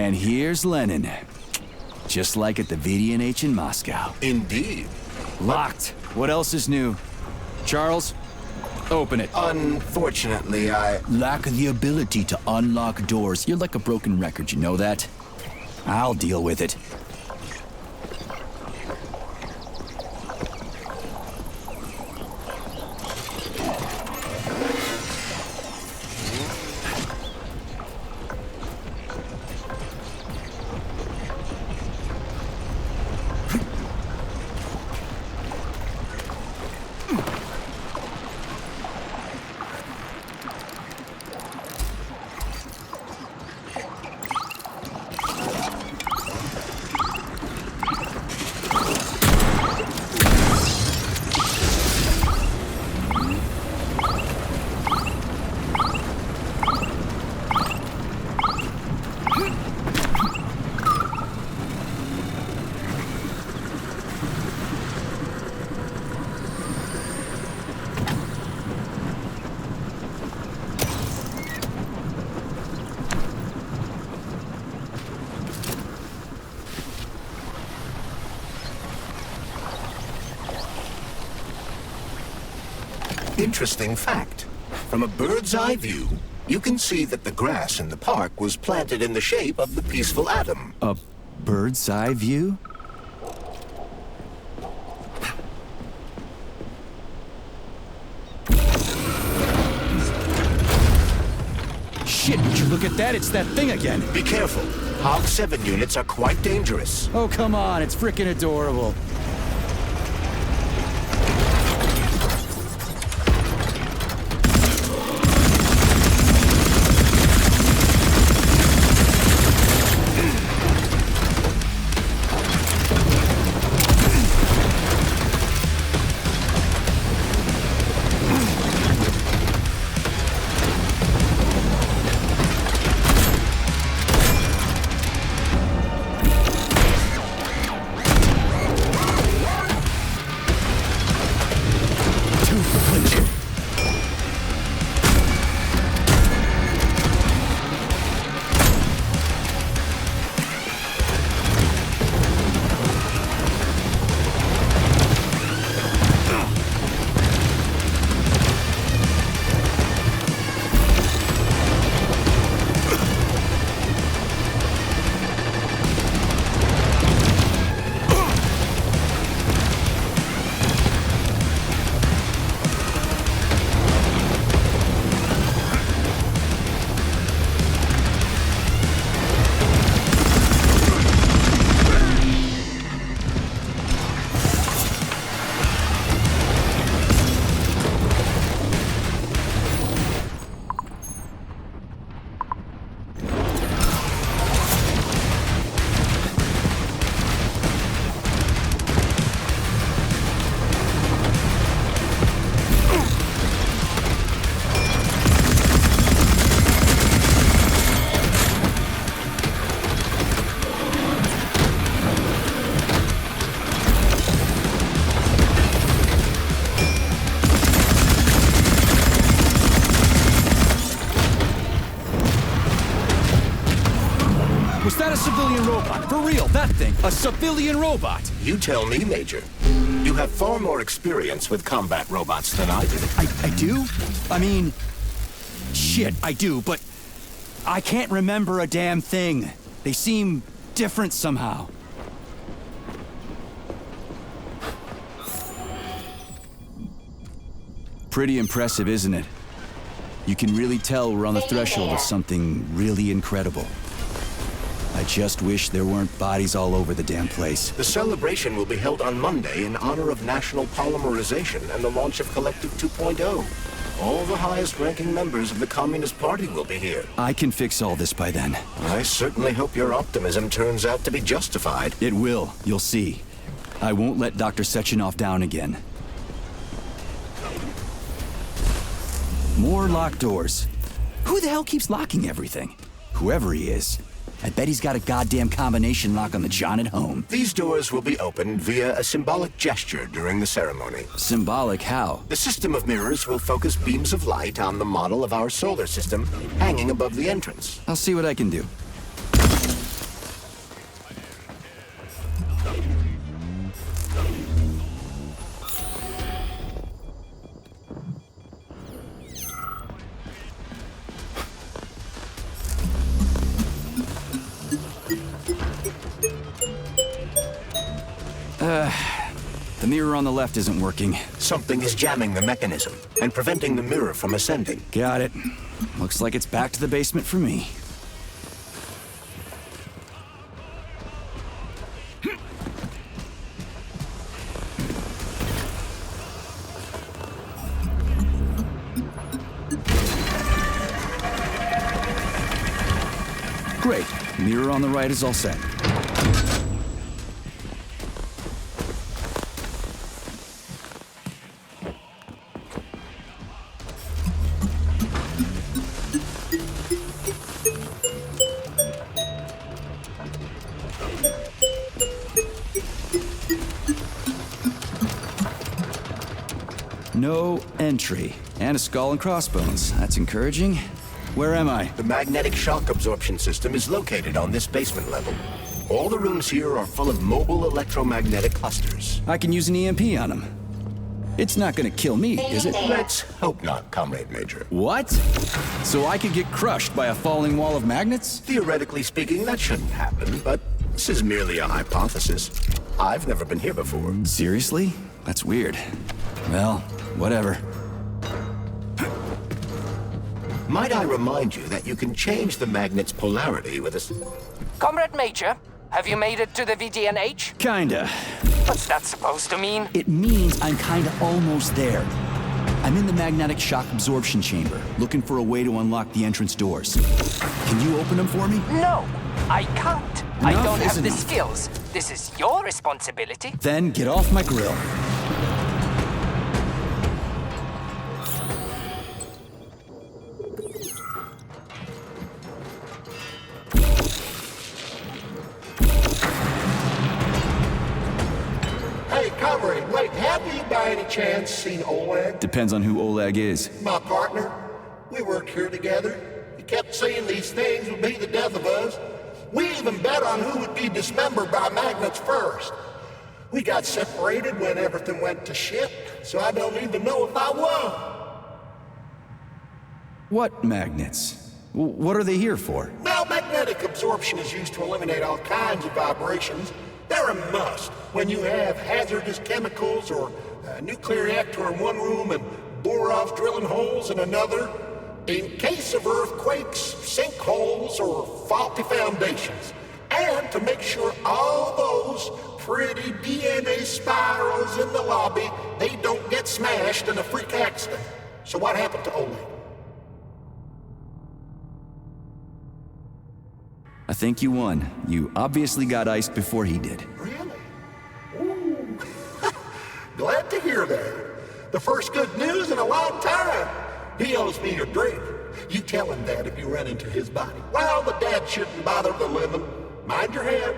And here's Lenin. Just like at the VDNH in Moscow. Indeed. Locked. What else is new? Charles, open it. Unfortunately, I... Lack the ability to unlock doors. You're like a broken record, you know that? I'll deal with it. Interesting fact. From a bird's eye view, you can see that the grass in the park was planted in the shape of the peaceful atom. A bird's eye view? Shit, would you look at that? It's that thing again. Be careful. Hog 7 units are quite dangerous. Oh, come on. It's frickin' adorable. Was that a civilian robot? For real, that thing. A civilian robot. You tell me, Major. You have far more experience with combat robots than I do. I do? I mean, shit, I do, but I can't remember a damn thing. They seem different somehow. Pretty impressive, isn't it? You can really tell we're on the threshold of something really incredible. I just wish there weren't bodies all over the damn place. The celebration will be held on Monday in honor of National Polymerization and the launch of Collective 2.0. All the highest-ranking members of the Communist Party will be here. I can fix all this by then. I certainly hope your optimism turns out to be justified. It will, you'll see. I won't let Dr. Sechenov down again. More locked doors. Who the hell keeps locking everything? Whoever he is. I bet he's got a goddamn combination lock on the John at home. These doors will be opened via a symbolic gesture during the ceremony. Symbolic how? The system of mirrors will focus beams of light on the model of our solar system hanging above the entrance. I'll see what I can do. The mirror on the left isn't working. Something is jamming the mechanism and preventing the mirror from ascending. Got it. Looks like it's back to the basement for me. Great. Mirror on the right is all set. No entry. And a skull and crossbones. That's encouraging. Where am I? The magnetic shock absorption system is located on this basement level. All the rooms here are full of mobile electromagnetic clusters. I can use an EMP on him. It's not gonna kill me, is it? Let's hope not, Comrade Major. What? So I could get crushed by a falling wall of magnets? Theoretically speaking, that shouldn't happen, but this is merely a hypothesis. I've never been here before. Seriously? That's weird. Well, whatever. Might I remind you that you can change the magnet's polarity with a... Comrade Major, have you made it to the VDNH? Kinda. What's that supposed to mean? It means I'm kinda almost there. I'm in the magnetic shock absorption chamber, looking for a way to unlock the entrance doors. Can you open them for me? No, I can't. I Enough don't is have the enough. skills. This is your responsibility. Then get off my grill. Hey, Comrade, wait, have you by any chance seen Oleg, Depends on who Oleg is. my partner? We worked here together. He kept saying these things would be the death of us. We even bet on who would be dismembered by magnets first. We got separated when everything went to shit, so I don't even know if I won. What magnets? What are they here for? Now, magnetic absorption is used to eliminate all kinds of vibrations. They're a must when you have hazardous chemicals or a nuclear reactor in one room and Borov's drilling holes in another. In case of earthquakes, sinkholes, or faulty foundations. And to make sure all those pretty DNA spirals in the lobby, they don't get smashed in a freak accident. So what happened to Oleg? I think you won. You obviously got iced before he did. Really? Ooh. Glad to hear that. The first good news in a long time. He owes me a drink. You tell him that if you run into his body. Well, the dad shouldn't bother the living. Mind your head.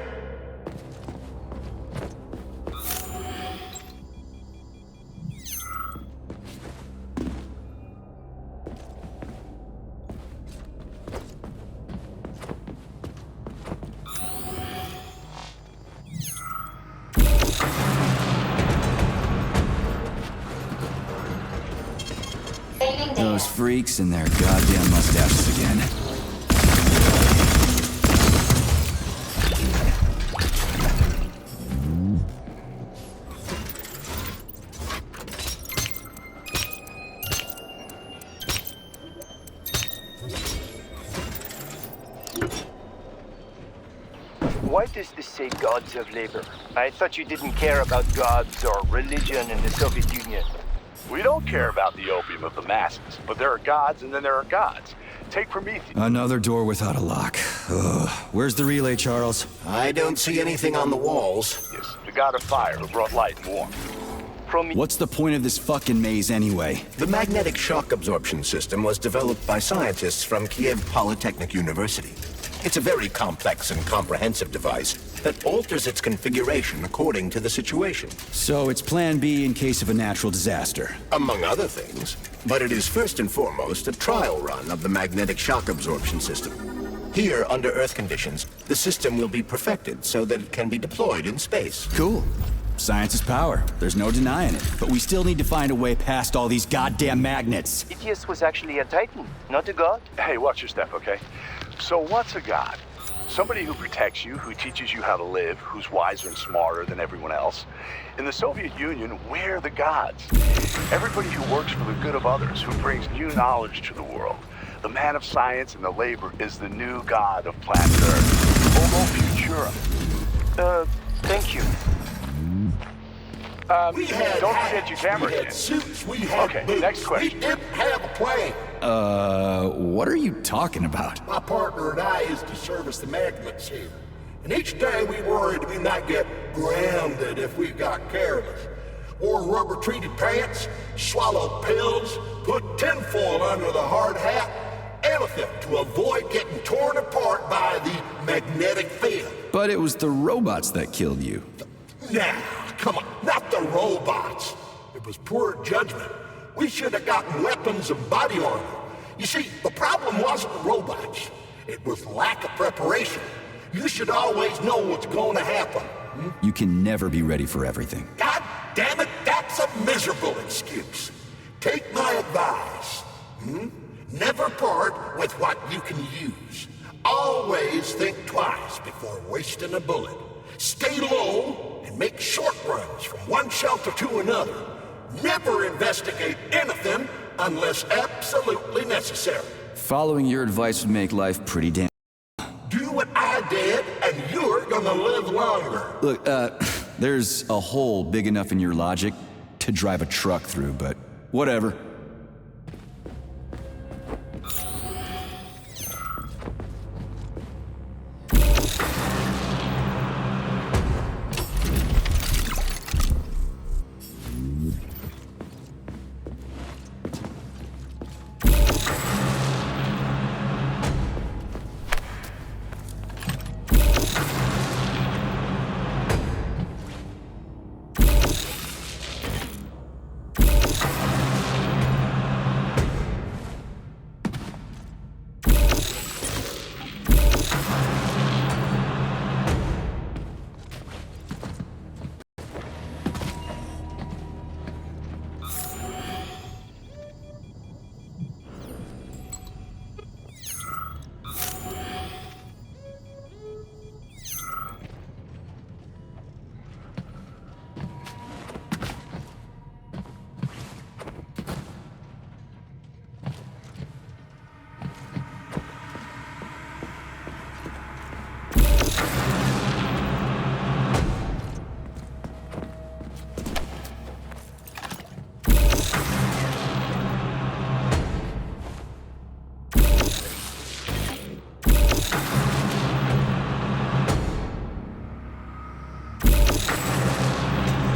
Those freaks and their goddamn mustaches again. Why does this say gods of labor? I thought you didn't care about gods or religion in the Soviet Union. We don't care about the opium of the masses, but there are gods and then there are gods. Take Prometheus. Another door without a lock. Ugh. Where's the relay, Charles? I don't see anything on the walls. The god of fire who brought light and warmth. What's the point of this fucking maze anyway? The magnetic shock absorption system was developed by scientists from Kiev Polytechnic University. It's a very complex and comprehensive device that alters its configuration according to the situation, So it's plan B in case of a natural disaster. among other things. But it is first and foremost a trial run of the magnetic shock absorption system. Here, under Earth conditions, the system will be perfected so that it can be deployed in space. Cool. Science is power. There's no denying it. But we still need to find a way past all these goddamn magnets. Prometheus was actually a titan, not a god. Hey, watch your step, okay? So what's a god? Somebody who protects you, who teaches you how to live, who's wiser and smarter than everyone else. In the Soviet Union, we're the gods. Everybody who works for the good of others, who brings new knowledge to the world. The man of science and the labor is the new god of planet Earth. Homo Futura. Thank you. We had Don't hats, forget your camera we had kit. suits, we had Okay, boots. next question. We didn't have a plane. What are you talking about? My partner and I used to service the magnets here. And each day we worried we might get grounded if we got careless. Wore rubber-treated pants, swallowed pills, put tinfoil under the hard hat, anything to avoid getting torn apart by the magnetic field. But it was the robots that killed you. Now, come on, not the robots. It was poor judgment. We should have gotten weapons and body armor. You see, the problem wasn't the robots. It was lack of preparation. You should always know what's going to happen. You can never be ready for everything. God damn it, that's a miserable excuse. Take my advice. Never part with what you can use. Always think twice before wasting a bullet. Stay low and make short runs from one shelter to another. Never investigate anything unless absolutely necessary. Following your advice would make life pretty damn... Do what I did, and you're gonna live longer. Look, there's a hole big enough in your logic to drive a truck through, but whatever.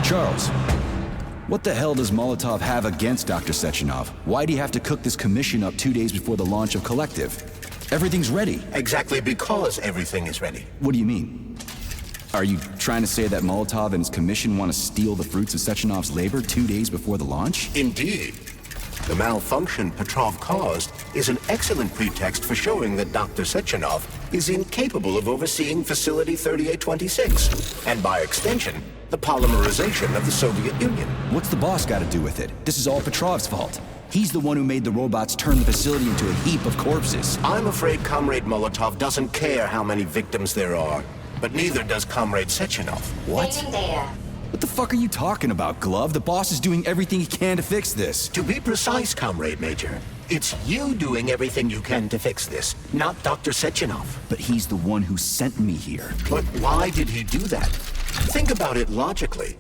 Charles, what the hell does Molotov have against Dr. Sechenov? Why'd he have to cook this commission up 2 days before the launch of Collective? Everything's ready. Exactly because everything is ready. What do you mean? Are you trying to say that Molotov and his commission want to steal the fruits of Sechenov's labor 2 days before the launch? Indeed. The malfunction Petrov caused is an excellent pretext for showing that Dr. Sechenov is incapable of overseeing Facility 3826, and by extension, the polymerization of the Soviet Union. What's the boss got to do with it? This is all Petrov's fault. He's the one who made the robots turn the facility into a heap of corpses. I'm afraid Comrade Molotov doesn't care how many victims there are, but neither does Comrade Sechenov. What? What the fuck are you talking about, Glove? The boss is doing everything he can to fix this. To be precise, Comrade Major, it's you doing everything you can to fix this, not Dr. Sechenov. But he's the one who sent me here. But why did he do that? Think about it logically.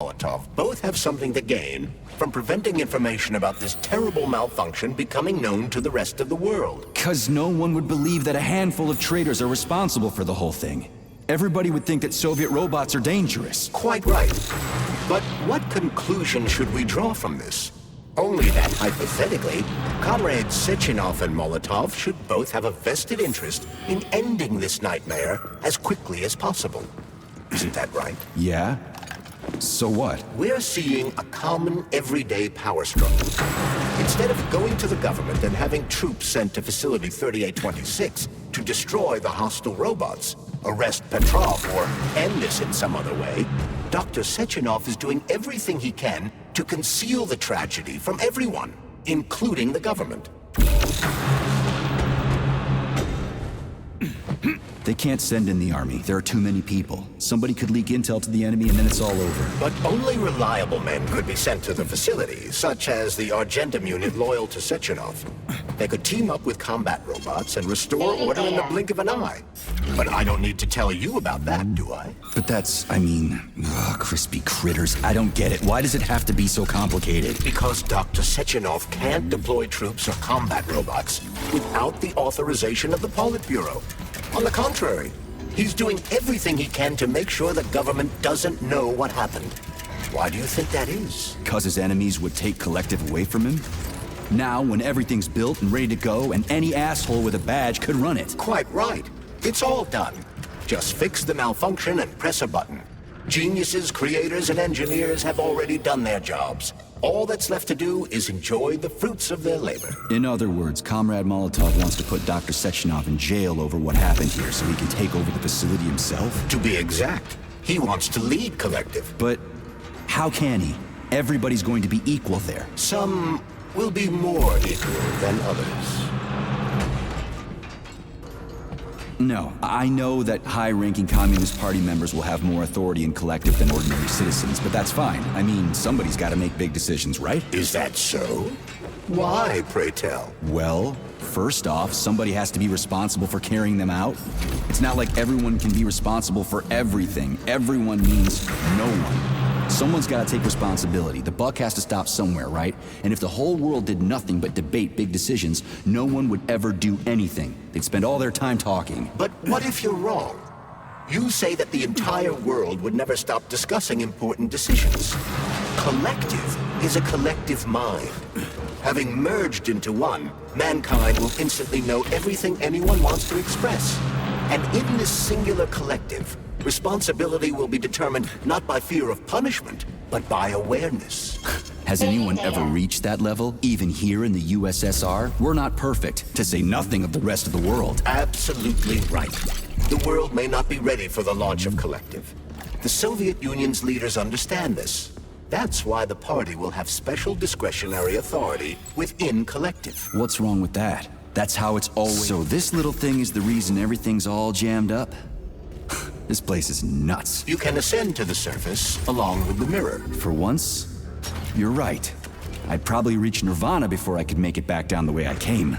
Molotov both have something to gain from preventing information about this terrible malfunction becoming known to the rest of the world. 'Cause no one would believe that a handful of traitors are responsible for the whole thing. Everybody would think that Soviet robots are dangerous. Quite right. But what conclusion should we draw from this? Only that, hypothetically, Comrades Sechenov and Molotov should both have a vested interest in ending this nightmare as quickly as possible. Isn't that right? Yeah? So what? We're seeing a common, everyday power struggle. Instead of going to the government and having troops sent to Facility 3826 to destroy the hostile robots, arrest Petrov, or end this in some other way, Dr. Sechenov is doing everything he can to conceal the tragedy from everyone, including the government. They can't send in the army. There are too many people. Somebody could leak intel to the enemy and then it's all over. But only reliable men could be sent to the facility, such as the Argentum unit loyal to Sechenov. They could team up with combat robots and restore order in the blink of an eye. But I don't need to tell you about that, do I? But that's, crispy critters. I don't get it. Why does it have to be so complicated? Because Dr. Sechenov can't deploy troops or combat robots without the authorization of the Politburo. On the contrary, he's doing everything he can to make sure the government doesn't know what happened. Why do you think that is? Because his enemies would take Collective away from him? Now, when everything's built and ready to go, and any asshole with a badge could run it. Quite right. It's all done. Just fix the malfunction and press a button. Geniuses, creators, and engineers have already done their jobs. All that's left to do is enjoy the fruits of their labor. In other words, Comrade Molotov wants to put Dr. Sechenov in jail over what happened here so he can take over the facility himself? To be exact, he wants to lead Collective. But how can he? Everybody's going to be equal there. Some will be more equal than others. No, I know that high-ranking Communist Party members will have more authority in Collective than ordinary citizens, but that's fine. I mean, somebody's got to make big decisions, right? Is that so? Why, pray tell? Well, first off, somebody has to be responsible for carrying them out. It's not like everyone can be responsible for everything. Everyone means no one. Someone's got to take responsibility. The buck has to stop somewhere, right? And if the whole world did nothing but debate big decisions, no one would ever do anything. They'd spend all their time talking. But what if you're wrong? You say that the entire world would never stop discussing important decisions. Collective is a collective mind. Having merged into one, mankind will instantly know everything anyone wants to express. And in this singular collective, responsibility will be determined not by fear of punishment, but by awareness. Has anyone ever reached that level, even here in the USSR? We're not perfect, to say nothing of the rest of the world. Absolutely right. The world may not be ready for the launch of Collective. The Soviet Union's leaders understand this. That's why the party will have special discretionary authority within Collective. What's wrong with that? That's how it's always... So this little thing is the reason everything's all jammed up? This place is nuts. You can ascend to the surface along with the mirror. For once, you're right. I'd probably reach Nirvana before I could make it back down the way I came.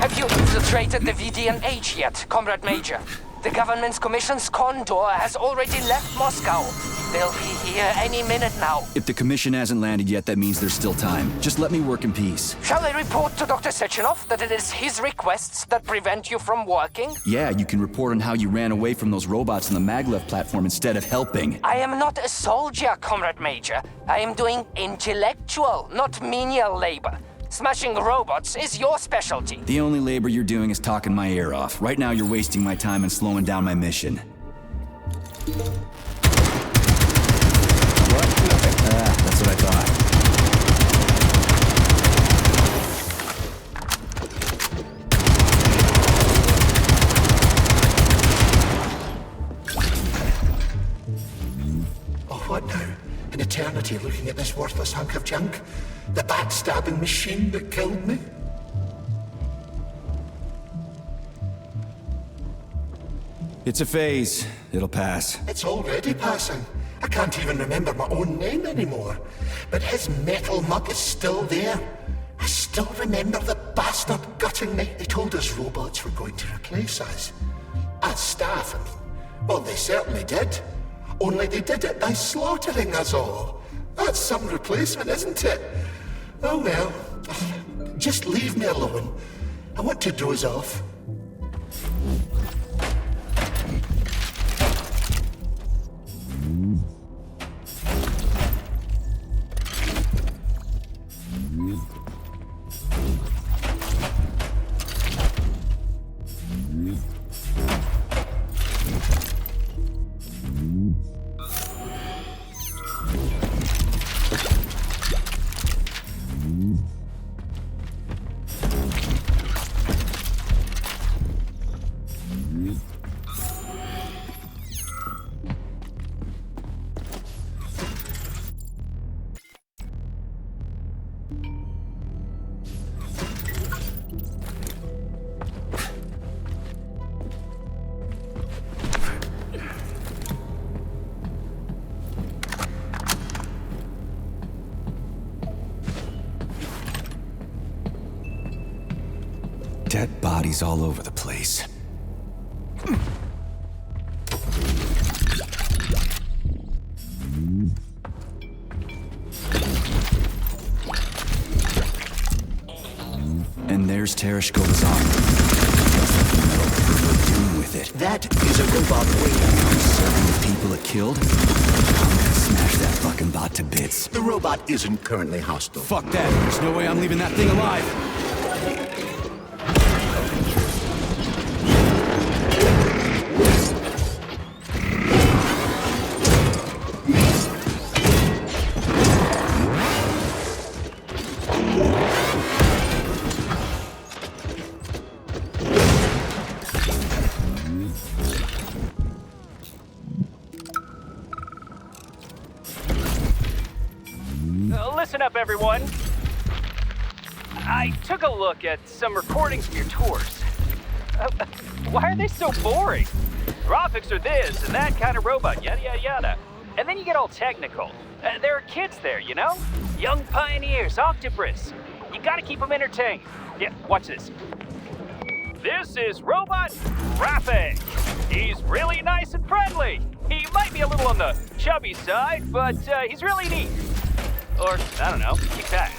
Have you infiltrated the VDNH yet, Comrade Major? The government's commission's Condor has already left Moscow. They'll be here any minute now. If the commission hasn't landed yet, that means there's still time. Just let me work in peace. Shall I report to Dr. Sechenov that it is his requests that prevent you from working? Yeah, you can report on how you ran away from those robots on the maglev platform instead of helping. I am not a soldier, Comrade Major. I am doing intellectual, not menial labor. Smashing robots is your specialty. The only labor you're doing is talking my ear off. Right now you're wasting my time and slowing down my mission. What? Nothing. That's what I thought. Oh, what now? An eternity looking at this worthless hunk of junk? The backstabbing machine that killed me? It's a phase. It'll pass. It's already passing. I can't even remember my own name anymore. But his metal mug is still there. I still remember the bastard gutting me. They told us robots were going to replace us. As staff, I mean. Well, they certainly did. Only they did it by slaughtering us all. That's some replacement, isn't it? Oh well. Just leave me alone. I want to doze off. Dead bodies all over the place. And there's Tereshkova's arm. What are we doing with it? That is a robot wing. Serving the people it killed? I'm gonna smash that fucking bot to bits. The robot isn't currently hostile. Fuck that. There's no way I'm leaving that thing alive. Listen up, everyone. I took a look at some recordings from your tours. Why are they so boring? Graphics are this and that kind of robot, yada yada yada. And then you get all technical. There are kids there, you know? Young pioneers, Octopus. You gotta keep them entertained. Yeah, watch this. This is Robot Raffic. He's really nice and friendly. He might be a little on the chubby side, but he's really neat. Or, I don't know, kicks ass.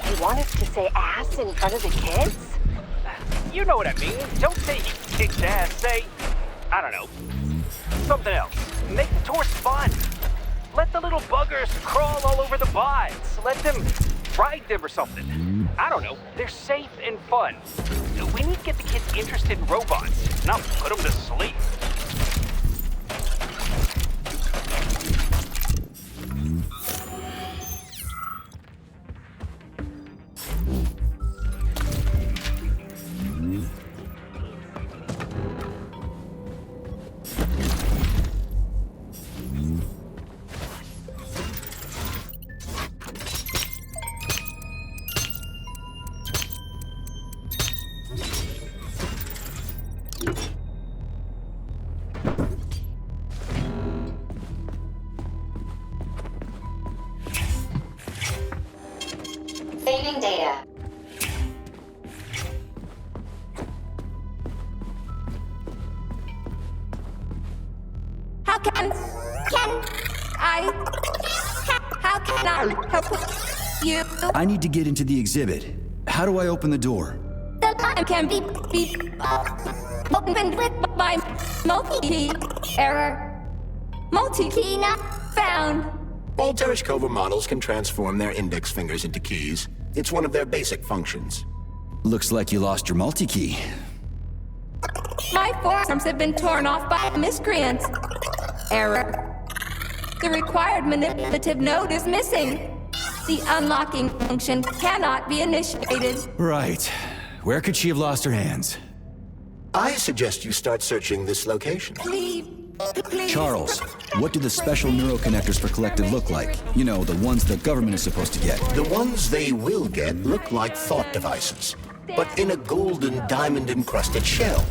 You want us to say ass in front of the kids? You know what I mean. Don't say he kicks ass. Say, I don't know, something else. Make the tours fun. Let the little buggers crawl all over the bots. Let them ride them or something. I don't know. They're safe and fun. We need to get the kids interested in robots, not put them to sleep. Saving data. How can I help you? I need to get into the exhibit. How do I open the door? The line can be opened with my multi-key error. Multi-key not found. All Tereshkova models can transform their index fingers into keys. It's one of their basic functions. Looks like you lost your multi-key. My forearms have been torn off by miscreants. Error. The required manipulative node is missing. The unlocking function cannot be initiated. Right. Where could she have lost her hands? I suggest you start searching this location. Please. Charles, what do the special neuroconnectors for Collective look like? You know, the ones the government is supposed to get. The ones they will get look like thought devices, but in a golden diamond-encrusted shell.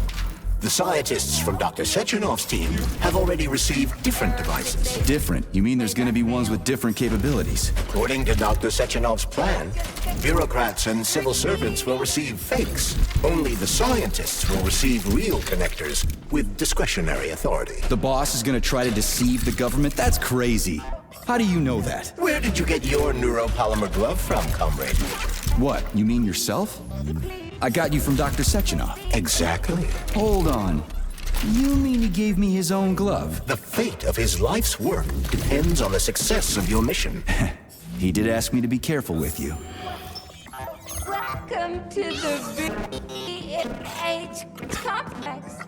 The scientists from Dr. Sechenov's team have already received different devices. Different? You mean there's gonna be ones with different capabilities? According to Dr. Sechenov's plan, bureaucrats and civil servants will receive fakes. Only the scientists will receive real connectors with discretionary authority. The boss is gonna try to deceive the government? That's crazy. How do you know that? Where did you get your neuropolymer glove from, Comrade Major? What, you mean yourself? I got you from Dr. Sechenov. Exactly. Hold on. You mean he gave me his own glove? The fate of his life's work depends on the success of your mission. He did ask me to be careful with you. Welcome to the V&H complex.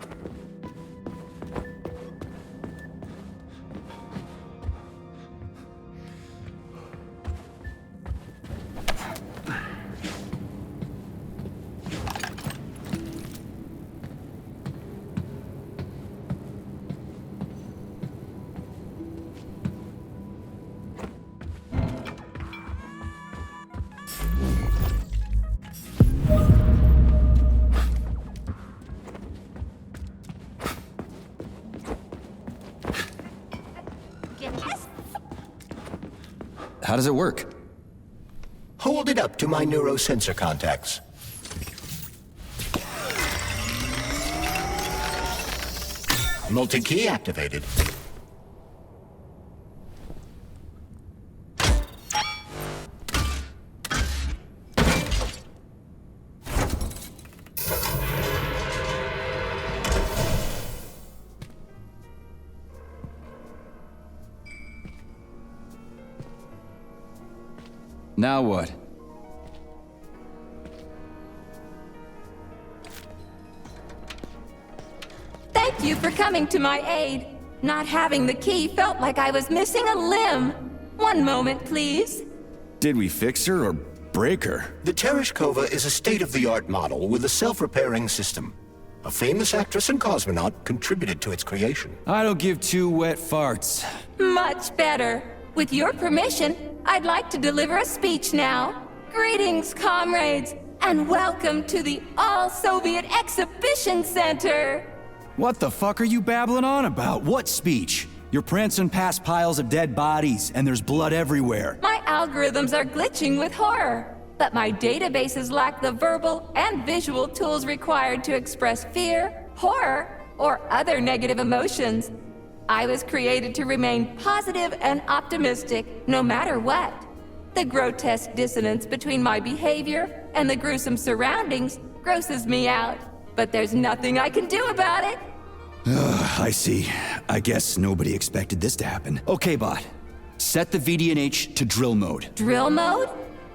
How does it work? Hold it up to my neurosensor contacts. Multi-key activated. Now what? Thank you for coming to my aid. Not having the key felt like I was missing a limb. One moment, please. Did we fix her or break her? The Tereshkova is a state-of-the-art model with a self-repairing system. A famous actress and cosmonaut contributed to its creation. I don't give two wet farts. Much better. With your permission, I'd like to deliver a speech now. Greetings, comrades, and welcome to the All-Soviet Exhibition Center. What the fuck are you babbling on about? What speech? You're prancing past piles of dead bodies, and there's blood everywhere. My algorithms are glitching with horror, but my databases lack the verbal and visual tools required to express fear, horror, or other negative emotions. I was created to remain positive and optimistic, no matter what. The grotesque dissonance between my behavior and the gruesome surroundings grosses me out, but there's nothing I can do about it. I see. I guess nobody expected this to happen. Okay, bot. Set the VDNH to drill mode. Drill mode?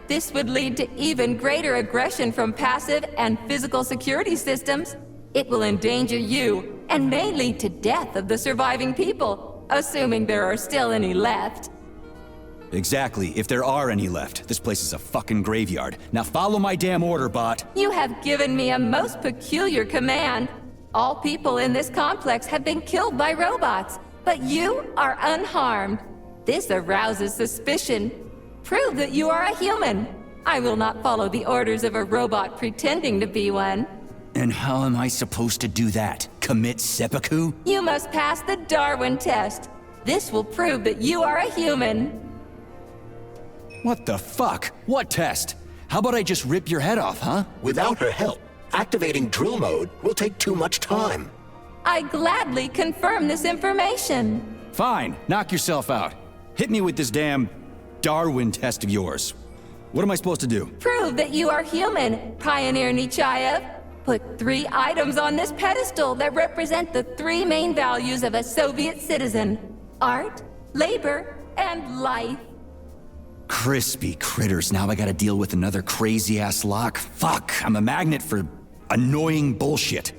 This would lead to even greater aggression from passive and physical security systems. It will endanger you, and may lead to death of the surviving people, assuming there are still any left. Exactly, if there are any left. This place is a fucking graveyard. Now follow my damn order, bot. You have given me a most peculiar command. All people in this complex have been killed by robots, but you are unharmed. This arouses suspicion. Prove that you are a human. I will not follow the orders of a robot pretending to be one. And how am I supposed to do that? Commit seppuku? You must pass the Darwin test. This will prove that you are a human. What the fuck? What test? How about I just rip your head off, huh? Without her help, activating drill mode will take too much time. I gladly confirm this information. Fine, knock yourself out. Hit me with this damn Darwin test of yours. What am I supposed to do? Prove that you are human, Pioneer Nechayev. Put 3 items on this pedestal that represent the 3 main values of a Soviet citizen: art, labor, and life. Crispy critters, now I gotta deal with another crazy-ass lock. Fuck, I'm a magnet for annoying bullshit.